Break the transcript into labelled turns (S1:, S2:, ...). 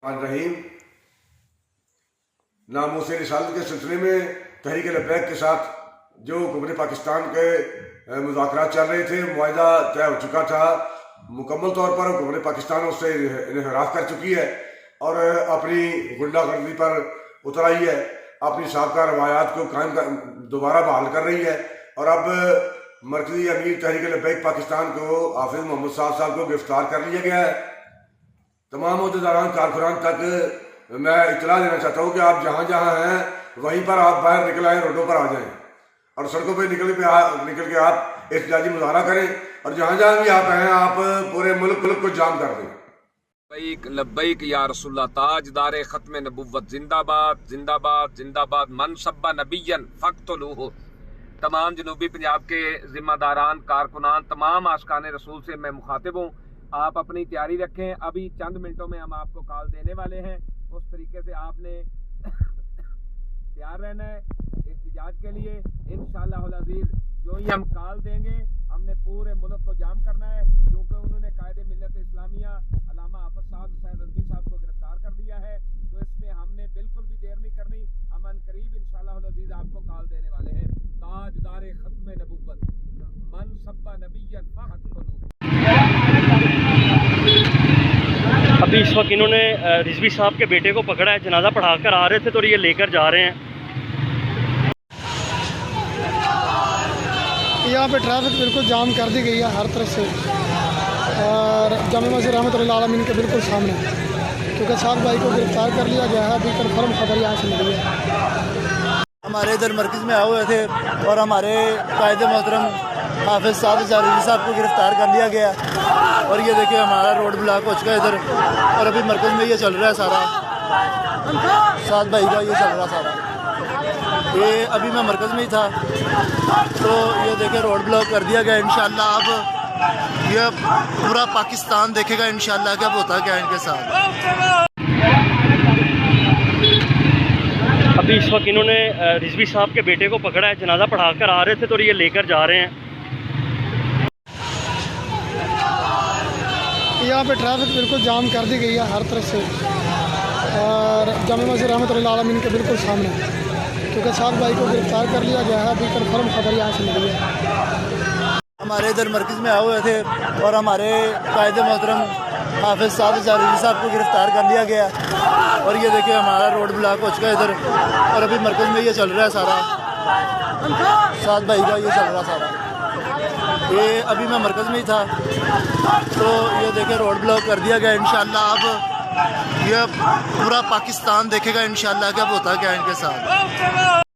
S1: रहीम नामूस रिसालत के सिलसिले में तहरीक लब्बैक के साथ जो हुकूमत पाकिस्तान के मुज़ाकरात चल रहे थे, मुआहिदा तय हो चुका था। मुकम्मल तौर पर हुकूमत पाकिस्तान उससे इन्हिराफ कर चुकी है और अपनी गुंडागर्दी पर उतर आई है, अपनी साबका रवायात को कायम दोबारा बहाल कर रही है। और अब मरकजी अमीर तहरीक लब्बैक पाकिस्तान को हाफिज मोहम्मद साहब को गिरफ्तार कर लिया गया है। तमाम अहदेदारान कारकुनान तक मैं इतला देना चाहता हूँ कि आप जहाँ जहाँ हैं वहीं पर आप बाहर निकल आए, रोडों पर आ जाएं और सड़कों पर निकल के आप एहतजाजी मुजाहरा करें और जहाँ जहाँ भी आप हैं आप पूरे मुल्क को जाम कर दें।
S2: लब्बैक लब्बैक या रसूलल्लाह, ताजदार खत्म नबुव्वत जिंदाबाद जिंदाबाद जिंदाबाद, मन सब्बा नबियन फक्तुलूहु। तमाम जनूबी पंजाब के जिम्मेदारान कारकुनान तमाम आशिकाने रसूल से मैं मुखातिब हूँ। आप अपनी तैयारी रखें, अभी चंद मिनटों में हम आपको कॉल देने वाले हैं। उस तरीके से आपने तैयार रहना है एहतजाज के लिए। इंशाअल्लाह अज़ीज़ जो ही हम कॉल देंगे हमने पूरे मुल्क को जाम करना है, क्योंकि उन्होंने कायदे मिल्लत इस्लामिया अल्लामा हाफिज साहब हुसैन रज़वी साहब को गिरफ्तार कर लिया है। तो इसमें हमने बिल्कुल भी देर नहीं करनी। हम अनकरीब इंशाअल्लाह अज़ीज़ आपको कॉल देने वाले हैं। ताजदार खत्म नबुव्वत मन सब्बा नबिय्यन फक्तुलूहु।
S3: अभी इस वक्त इन्होंने रिजवी साहब के बेटे को पकड़ा है, जनाजा पढ़ा कर आ रहे थे तो ये लेकर जा रहे हैं।
S4: यहाँ पे ट्रैफिक बिल्कुल जाम कर दी गई है हर तरफ से और जामा मस्जिद रहमतुल्लाह आलमीन के बिल्कुल सामने, क्योंकि साहब भाई को गिरफ्तार कर लिया गया है। अभी कन्फर्म खबर यहाँ से मिली है।
S5: हमारे इधर मरकज़ में आए हुए थे और हमारे कायदे मोहतरम हाफिज साहब रज़वी साहब को गिरफ्तार कर लिया गया और ये देखिए हमारा रोड ब्लॉक हो चुका है इधर। और अभी मरकज़ में ये चल रहा है सारा, साद भाई का ये चल रहा सारा। ये अभी मैं मरकज़ में ही था तो ये देखिए रोड ब्लॉक कर दिया गया। इंशाअल्लाह अब ये पूरा पाकिस्तान देखेगा इंशाअल्लाह क्या होता क्या है इनके साथ।
S3: अभी इस वक्त इन्होंने रिजवी साहब के बेटे को पकड़ा है, जनाजा पढ़ा कर आ रहे थे तो ये लेकर जा रहे हैं।
S4: यहाँ पे ट्रैफिक बिल्कुल जाम कर दी गई है हर तरफ से और जामा मस्जिद रहमतुल्लाह आलमीन के बिल्कुल सामने, क्योंकि साहब भाई को गिरफ्तार कर लिया गया है। अभी कन्फर्म खबर यहाँ से मिली है।
S5: हमारे इधर मरकज़ में आए हुए थे और हमारे कायदे मोहतरम हाफिज साहब रज़वी साहब को गिरफ्तार कर लिया गया और ये देखिए हमारा रोड ब्लॉक हो चुका है इधर। और अभी मरकज़ में ये चल रहा है सारा, साद भाई का ये चल रहा सारा। ये अभी मैं मरकज़ में ही था तो ये देखिए रोड ब्लॉक कर दिया गया। इंशाअल्लाह अब ये पूरा पाकिस्तान देखेगा इंशाअल्लाह क्या होता क्या है इनके साथ।